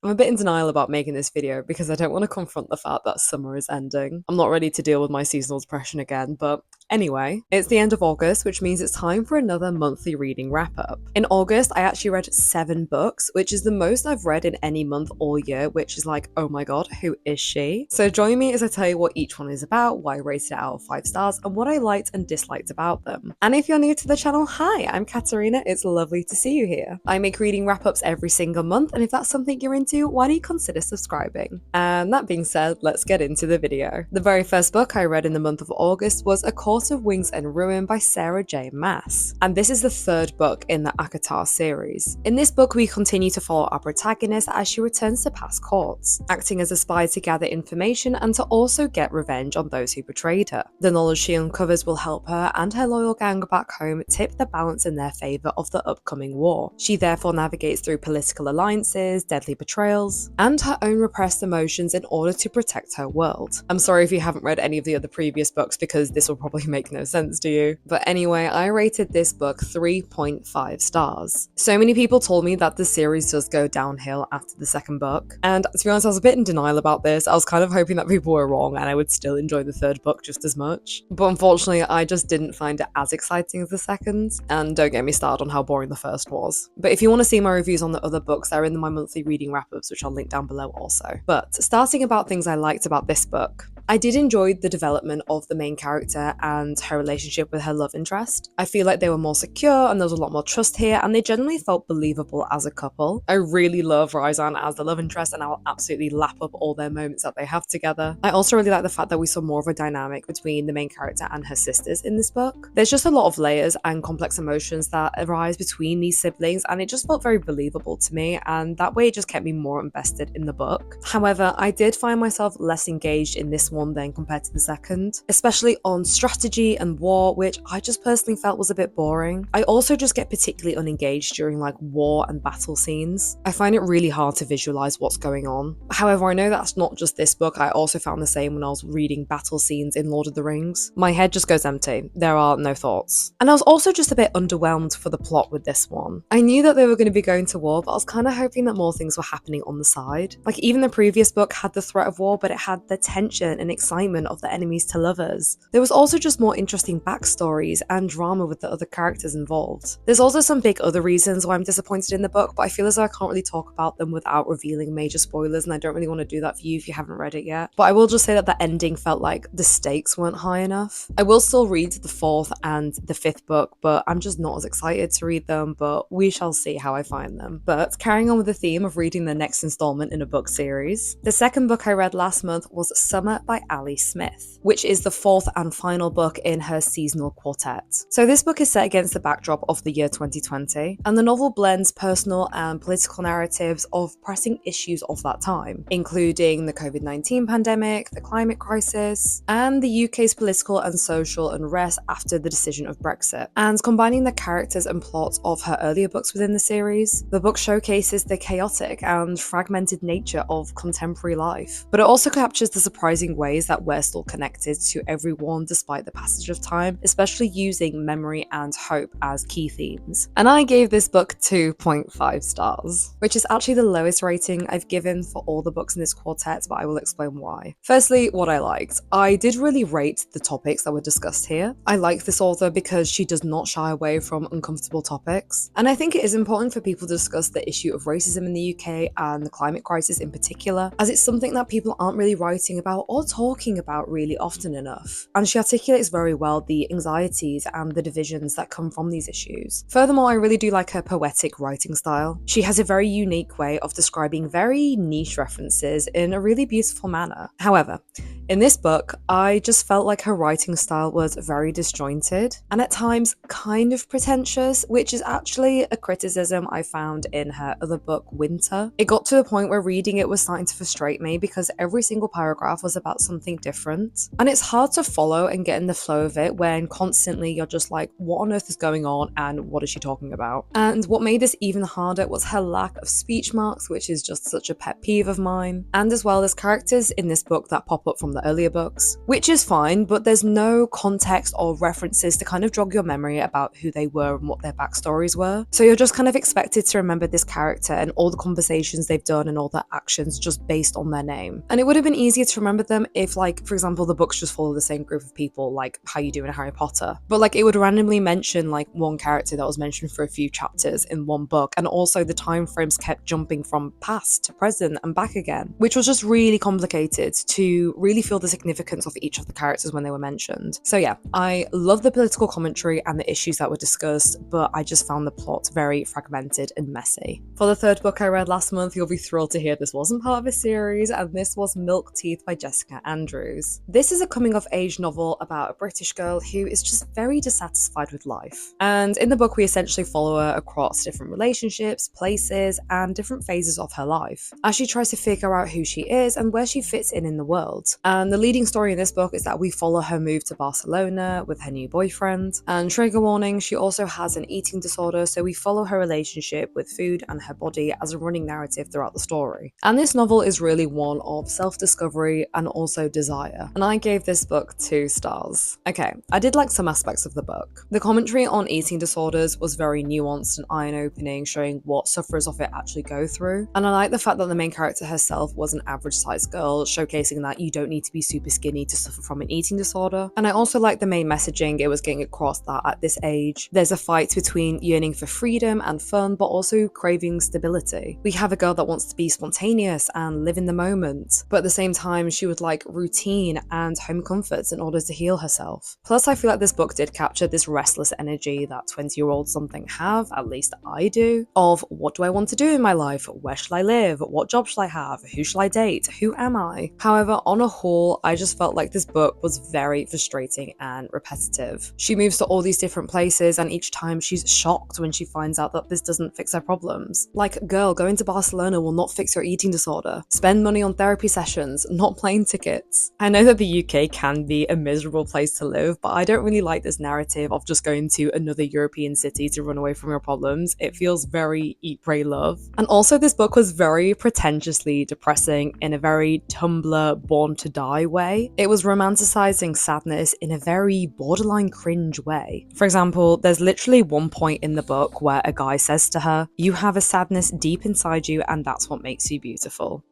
I'm a bit in denial about making this video because I don't want to confront the fact that summer is ending. I'm not ready to deal with my seasonal depression again, but anyway, it's the end of August, which means it's time for another monthly reading wrap up. In August, I actually read 7 books, which is the most I've read in any month all year, which is like, oh my god, who is she? So join me as I tell you what each one is about, why I rated it out of 5 stars, and what I liked and disliked about them. And if you're new to the channel, hi, I'm Katerina, it's lovely to see you here. I make reading wrap ups every single month, and if that's something you're into, why don't you consider subscribing? And that being said, let's get into the video. The very first book I read in the month of August was A Court of Wings and Ruin by Sarah J. Maas, and this is the 3rd book in the ACOTAR series. In this book, we continue to follow our protagonist as she returns to past courts, acting as a spy to gather information and to also get revenge on those who betrayed her. The knowledge she uncovers will help her and her loyal gang back home tip the balance in their favour of the upcoming war. She therefore navigates through political alliances, deadly betrayals, and her own repressed emotions in order to protect her world. I'm sorry if you haven't read any of the other previous books because this will probably make no sense to you. But anyway, I rated this book 3.5 stars. So many people told me that the series does go downhill after the 2nd book, and to be honest, I was a bit in denial about this. I was kind of hoping that people were wrong and I would still enjoy the 3rd book just as much. But unfortunately, I just didn't find it as exciting as the 2nd, and don't get me started on how boring the 1st was. But if you want to see my reviews on the other books, they're in my monthly reading wrap-ups, which I'll link down below also. But starting about things I liked about this book, I did enjoy the development of the main character and her relationship with her love interest. I feel like they were more secure and there was a lot more trust here, and they generally felt believable as a couple. I really love Ryzan as the love interest, and I'll absolutely lap up all their moments that they have together. I also really like the fact that we saw more of a dynamic between the main character and her sisters in this book. There's just a lot of layers and complex emotions that arise between these siblings, and it just felt very believable to me, and that way it just kept me more invested in the book. However, I did find myself less engaged in this one than compared to the 2nd, especially on strategy and war, which I just personally felt was a bit boring. I also just get particularly unengaged during like war and battle scenes. I find it really hard to visualize what's going on. However, I know that's not just this book. I also found the same when I was reading battle scenes in Lord of the Rings. My head just goes empty. There are no thoughts. And I was also just a bit underwhelmed for the plot with this one. I knew that they were going to be going to war, but I was kind of hoping that more things were happening on the side. Like, even the previous book had the threat of war, but it had the tension and excitement of the enemies to lovers. There was also just more interesting backstories and drama with the other characters involved. There's also some big other reasons why I'm disappointed in the book, but I feel as though I can't really talk about them without revealing major spoilers, and I don't really want to do that for you if you haven't read it yet. But I will just say that the ending felt like the stakes weren't high enough. I will still read the 4th and the 5th book, but I'm just not as excited to read them, but we shall see how I find them. But carrying on with the theme of reading the next installment in a book series, the 2nd book I read last month was Summer by Ali Smith, which is the 4th and final book in her seasonal quartet. So this book is set against the backdrop of the year 2020, and the novel blends personal and political narratives of pressing issues of that time, including the COVID-19 pandemic, the climate crisis, and the UK's political and social unrest after the decision of Brexit. And combining the characters and plots of her earlier books within the series, the book showcases the chaotic and fragmented nature of contemporary life, but it also captures the surprising ways that we're still connected to everyone despite the passage of time, especially using memory and hope as key themes. And I gave this book 2.5 stars, which is actually the lowest rating I've given for all the books in this quartet, but I will explain why. Firstly, what I liked. I did really rate the topics that were discussed here. I like this author because she does not shy away from uncomfortable topics, and I think it is important for people to discuss the issue of racism in the UK and the climate crisis in particular, as it's something that people aren't really writing about or talking about really often enough. And she articulates very well the anxieties and the divisions that come from these issues. Furthermore, I really do like her poetic writing style. She has a very unique way of describing very niche references in a really beautiful manner. However, in this book, I just felt like her writing style was very disjointed and at times kind of pretentious, which is actually a criticism I found in her other book, Winter. It got to the point where reading it was starting to frustrate me because every single paragraph was about something different. And it's hard to follow and get in the flow of it when constantly you're just like, what on earth is going on and what is she talking about? And what made this even harder was her lack of speech marks, which is just such a pet peeve of mine. And as well, there's characters in this book that pop up from the the earlier books, which is fine, but there's no context or references to kind of jog your memory about who they were and what their backstories were. So you're just kind of expected to remember this character and all the conversations they've done and all their actions just based on their name. And it would have been easier to remember them if, like, for example, the books just follow the same group of people, like how you do in Harry Potter. But like, it would randomly mention like one character that was mentioned for a few chapters in one book, and also the time frames kept jumping from past to present and back again, which was just really complicated to really feel the significance of each of the characters when they were mentioned. So yeah, I love the political commentary and the issues that were discussed, but I just found the plot very fragmented and messy. For the third book I read last month, you'll be thrilled to hear this wasn't part of a series, and this was Milk Teeth by Jessica Andrews. This is a coming-of-age novel about a British girl who is just very dissatisfied with life. And in the book, we essentially follow her across different relationships, places, and different phases of her life, as she tries to figure out who she is and where she fits in the world. And the leading story in this book is that we follow her move to Barcelona with her new boyfriend. And trigger warning, she also has an eating disorder, so we follow her relationship with food and her body as a running narrative throughout the story. And this novel is really one of self-discovery and also desire. And I gave this book 2 stars. Okay, I did like some aspects of the book. The commentary on eating disorders was very nuanced and eye-opening, showing what sufferers of it actually go through. And I like the fact that the main character herself was an average-sized girl, showcasing that you don't need to be super skinny to suffer from an eating disorder. And I also like the main messaging it was getting across, that at this age, there's a fight between yearning for freedom and fun, but also craving stability. We have a girl that wants to be spontaneous and live in the moment, but at the same time, she would like routine and home comforts in order to heal herself. Plus, I feel like this book did capture this restless energy that 20-year-olds something have, at least I do, of what do I want to do in my life? Where shall I live? What job shall I have? Who shall I date? Who am I? However, on a whole, I just felt like this book was very frustrating and repetitive. She moves to all these different places, and each time she's shocked when she finds out that this doesn't fix her problems. Like, girl, going to Barcelona will not fix your eating disorder. Spend money on therapy sessions, not plane tickets. I know that the UK can be a miserable place to live, but I don't really like this narrative of just going to another European city to run away from your problems. It feels very eat, pray, love. And also, this book was very pretentiously depressing in a very Tumblr born to die way. It was romanticizing sadness in a very borderline cringe way. For example, there's literally one point in the book where a guy says to her, "You have a sadness deep inside you, and that's what makes you beautiful."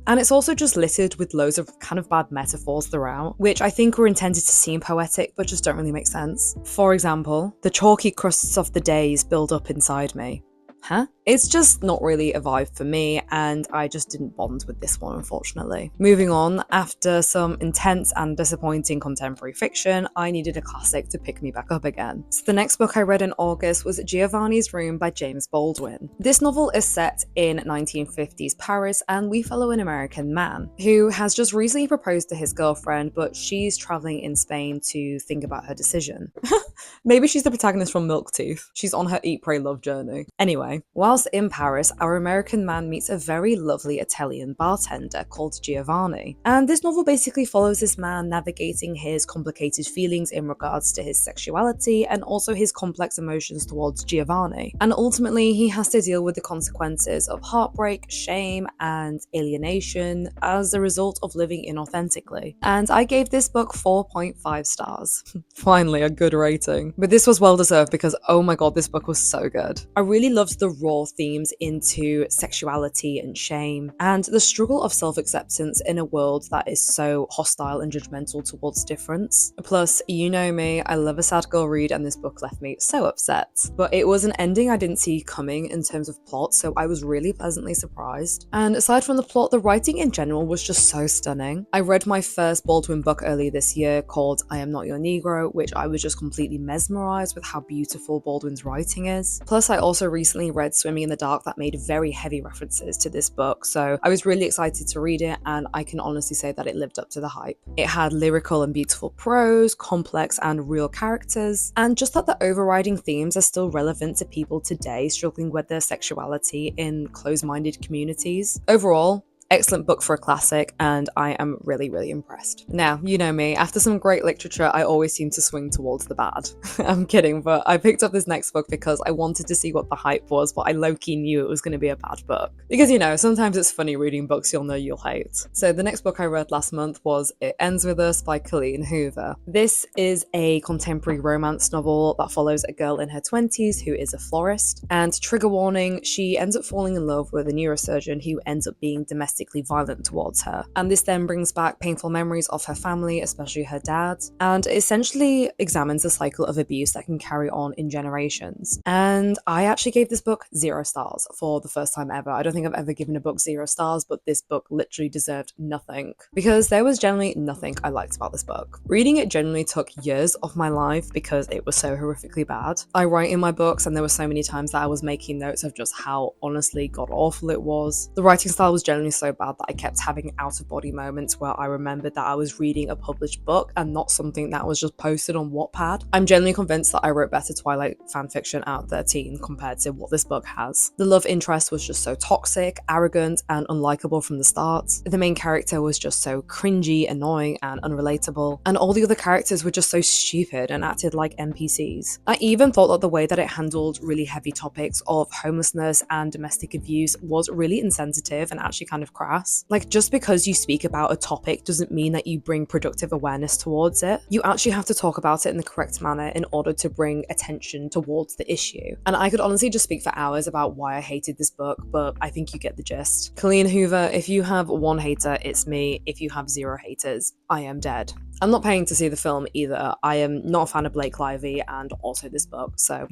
And it's also just littered with loads of kind of bad metaphors throughout, which I think were intended to seem poetic, but just don't really make sense. For example, the chalky crusts of the days build up inside me. Huh? It's just not really a vibe for me, and I just didn't bond with this one, unfortunately. Moving on, after some intense and disappointing contemporary fiction, I needed a classic to pick me back up again. So the next book I read in August was Giovanni's Room by James Baldwin. This novel is set in 1950s Paris, and we follow an American man who has just recently proposed to his girlfriend, but she's traveling in Spain to think about her decision. Maybe she's the protagonist from Milk Teeth. She's on her eat, pray, love journey. Anyway, whilst in Paris, our American man meets a very lovely Italian bartender called Giovanni. And this novel basically follows this man navigating his complicated feelings in regards to his sexuality and also his complex emotions towards Giovanni. And ultimately, he has to deal with the consequences of heartbreak, shame, and alienation as a result of living inauthentically. And I gave this book 4.5 stars. Finally, a good rating. But this was well deserved because, oh my god, this book was so good. I really loved the raw themes into sexuality and shame, and the struggle of self-acceptance in a world that is so hostile and judgmental towards difference. Plus, you know me, I love a sad girl read, and this book left me so upset. But it was an ending I didn't see coming in terms of plot, so I was really pleasantly surprised. And aside from the plot, the writing in general was just so stunning. I read my first Baldwin book earlier this year called I Am Not Your Negro, which I was just completely mesmerized with how beautiful Baldwin's writing is. Plus, I also recently read Swimming in the Dark that made very heavy references to this book, so I was really excited to read it, and I can honestly say that it lived up to the hype. It had lyrical and beautiful prose, complex and real characters, and just that the overriding themes are still relevant to people today struggling with their sexuality in closed-minded communities. Overall, Excellent book for a classic, and I am really, really impressed. Now, you know me, after some great literature, I always seem to swing towards the bad. I'm kidding, but I picked up this next book because I wanted to see what the hype was, but I low-key knew it was going to be a bad book. Because, you know, sometimes it's funny reading books you'll know you'll hate. So the next book I read last month was It Ends With Us by Colleen Hoover. This is a contemporary romance novel that follows a girl in her 20s who is a florist. And trigger warning, she ends up falling in love with a neurosurgeon who ends up being domestically violent towards her. And this then brings back painful memories of her family, especially her dad, and essentially examines the cycle of abuse that can carry on in generations. And I actually gave this book 0 stars for the first time ever. I don't think I've ever given a book 0 stars, but this book literally deserved nothing because there was generally nothing I liked about this book. Reading it genuinely took years of my life because it was so horrifically bad. I write in my books and there were so many times that I was making notes of just how honestly god awful it was. The writing style was generally so bad that I kept having out-of-body moments where I remembered that I was reading a published book and not something that was just posted on Wattpad. I'm genuinely convinced that I wrote better Twilight fanfiction at 13 compared to what this book has. The love interest was just so toxic, arrogant, and unlikable from the start. The main character was just so cringy, annoying, and unrelatable, and all the other characters were just so stupid and acted like NPCs. I even thought that the way that it handled really heavy topics of homelessness and domestic abuse was really insensitive and actually kind of crass. Like, just because you speak about a topic doesn't mean that you bring productive awareness towards it. You actually have to talk about it in the correct manner in order to bring attention towards the issue. And I could honestly just speak for hours about why I hated this book, but I think you get the gist. Colleen Hoover, if you have 1 hater, it's me. If you have 0 haters, I am dead. I'm not paying to see the film either. I am not a fan of Blake Lively and also this book, so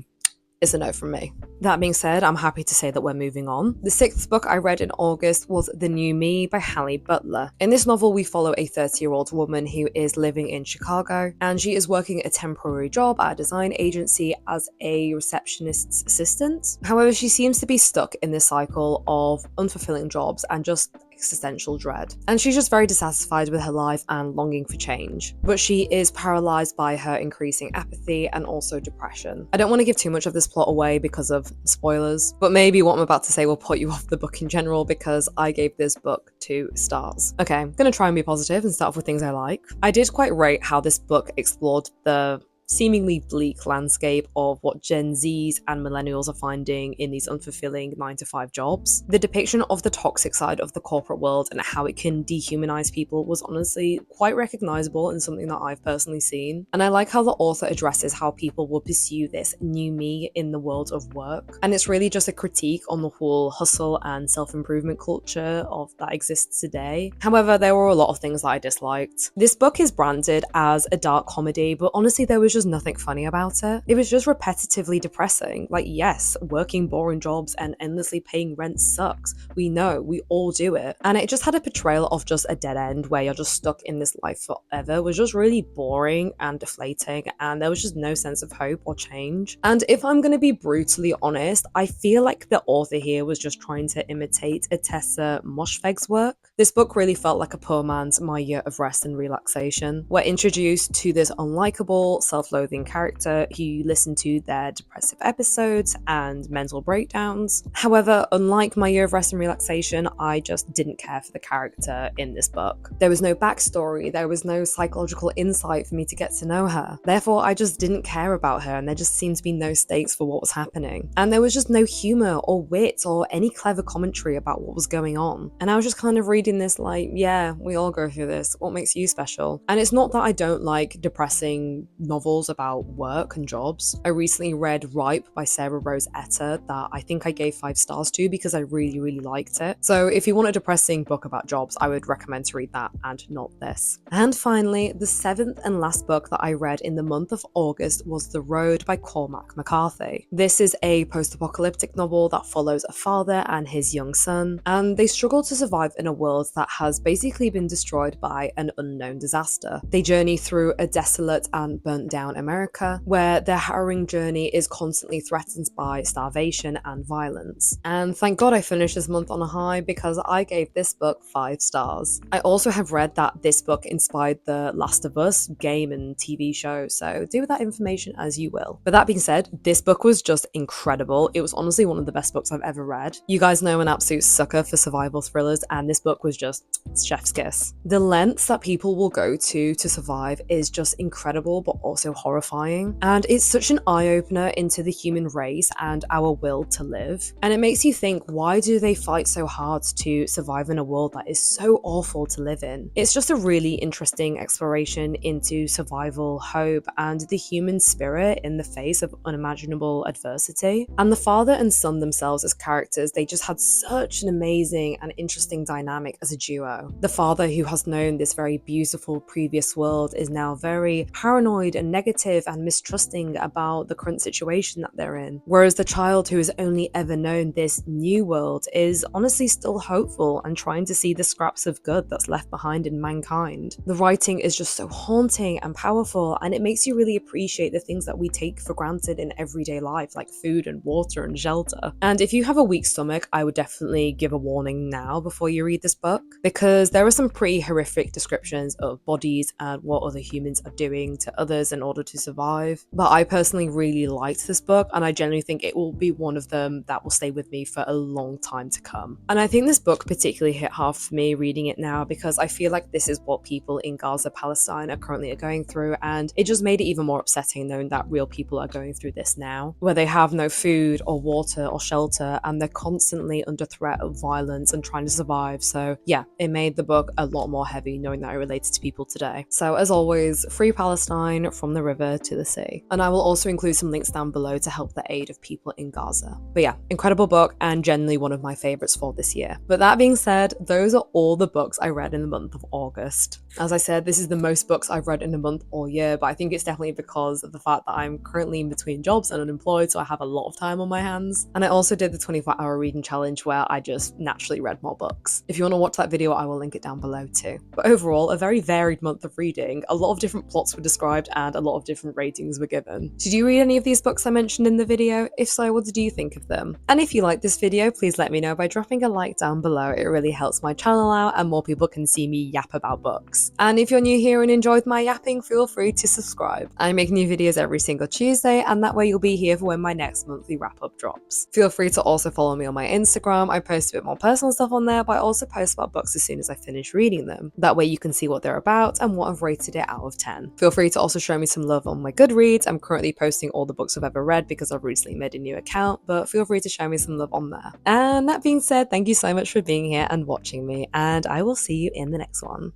it's a no from me. That being said, I'm happy to say that we're moving on. The 6th book I read in August was The New Me by Halle Butler. In this novel, we follow a 30-year-old woman who is living in Chicago, and she is working a temporary job at a design agency as a receptionist's assistant. However, she seems to be stuck in this cycle of unfulfilling jobs and just existential dread. And she's just very dissatisfied with her life and longing for change. But she is paralyzed by her increasing apathy and also depression. I don't want to give too much of this plot away because of spoilers, but maybe what I'm about to say will put you off the book in general because I gave this book 2 stars. Okay, I'm gonna try and be positive and start off with things I like. I did quite rate how this book explored the seemingly bleak landscape of what Gen Zs and millennials are finding in these unfulfilling 9-to-5 jobs. The depiction of the toxic side of the corporate world and how it can dehumanize people was honestly quite recognizable and something that I've personally seen. And I like how the author addresses how people will pursue this new me in the world of work. And it's really just a critique on the whole hustle and self-improvement culture that exists today. However, there were a lot of things that I disliked. This book is branded as a dark comedy, but honestly there was just nothing funny about it. It was just repetitively depressing. Like, yes, working boring jobs and endlessly paying rent sucks. We know, we all do it. And it just had a portrayal of just a dead end where you're just stuck in this life forever. It was just really boring and deflating, and there was just no sense of hope or change. And if I'm gonna be brutally honest, I feel like the author here was just trying to imitate Atessa Moshfegh's work. This book really felt like a poor man's My Year of Rest and Relaxation. We're introduced to this unlikable, self-loathing character who you listen to their depressive episodes and mental breakdowns. However, unlike My Year of Rest and Relaxation, I just didn't care for the character in this book. There was no backstory, there was no psychological insight for me to get to know her. Therefore, I just didn't care about her, and there just seemed to be no stakes for what was happening. And there was just no humor or wit or any clever commentary about what was going on. And I was just kind of reading this like, yeah, we all go through this. What makes you special? And it's not that I don't like depressing novels about work and jobs. I recently read Ripe by Sarah Rose Etter that I think I gave 5 stars to because I really, really liked it. So if you want a depressing book about jobs, I would recommend to read that and not this. And finally, the 7th and last book that I read in the month of August was The Road by Cormac McCarthy. This is a post-apocalyptic novel that follows a father and his young son, and they struggle to survive in a world that has basically been destroyed by an unknown disaster. They journey through a desolate and burnt down America, where their harrowing journey is constantly threatened by starvation and violence. And thank God I finished this month on a high because I gave this book 5 stars. I also have read that this book inspired the Last of Us game and TV show, so do with that information as you will. But that being said, this book was just incredible. It was honestly one of the best books I've ever read. You guys know I'm an absolute sucker for survival thrillers, and this book book was just chef's kiss. The lengths that people will go to survive is just incredible, but also horrifying. And it's such an eye-opener into the human race and our will to live. And it makes you think, why do they fight so hard to survive in a world that is so awful to live in? It's just a really interesting exploration into survival, hope, and the human spirit in the face of unimaginable adversity. And the father and son themselves as characters, they just had such an amazing and interesting dynamic as a duo. The father, who has known this very beautiful previous world, is now very paranoid and negative and mistrusting about the current situation that they're in. Whereas the child, who has only ever known this new world, is honestly still hopeful and trying to see the scraps of good that's left behind in mankind. The writing is just so haunting and powerful, and it makes you really appreciate the things that we take for granted in everyday life, like food and water and shelter. And if you have a weak stomach, I would definitely give a warning now before you read this book, because there are some pretty horrific descriptions of bodies and what other humans are doing to others in order to survive. But I personally really liked this book, and I genuinely think it will be one of them that will stay with me for a long time to come. And I think this book particularly hit hard for me reading it now, because I feel like this is what people in Gaza, Palestine are currently going through, and it just made it even more upsetting knowing that real people are going through this now, where they have no food or water or shelter, and they're constantly under threat of violence and trying to survive. So yeah, it made the book a lot more heavy knowing that it related to people today. So as always, free Palestine from the river to the sea. And I will also include some links down below to help the aid of people in Gaza. But yeah, incredible book, and generally one of my favorites for this year. But that being said, those are all the books I read in the month of August. As I said, this is the most books I've read in a month all year, but I think it's definitely because of the fact that I'm currently in between jobs and unemployed, so I have a lot of time on my hands. And I also did the 24-hour reading challenge where I just naturally read more books. If you want to watch that video, I will link it down below too. But overall, a very varied month of reading. A lot of different plots were described and a lot of different ratings were given. Did you read any of these books I mentioned in the video? If so, what did you think of them? And if you liked this video, please let me know by dropping a like down below. It really helps my channel out and more people can see me yap about books. And if you're new here and enjoyed my yapping, feel free to subscribe. I make new videos every single Tuesday, and that way you'll be here for when my next monthly wrap-up drops. Feel free to also follow me on my Instagram. I post a bit more personal stuff on there, but I also post about books as soon as I finish reading them. That way you can see what they're about and what I've rated it out of 10. Feel free to also show me some love on my Goodreads. I'm currently posting all the books I've ever read because I've recently made a new account, but feel free to show me some love on there. And that being said, thank you so much for being here and watching me, and I will see you in the next one.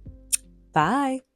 Bye!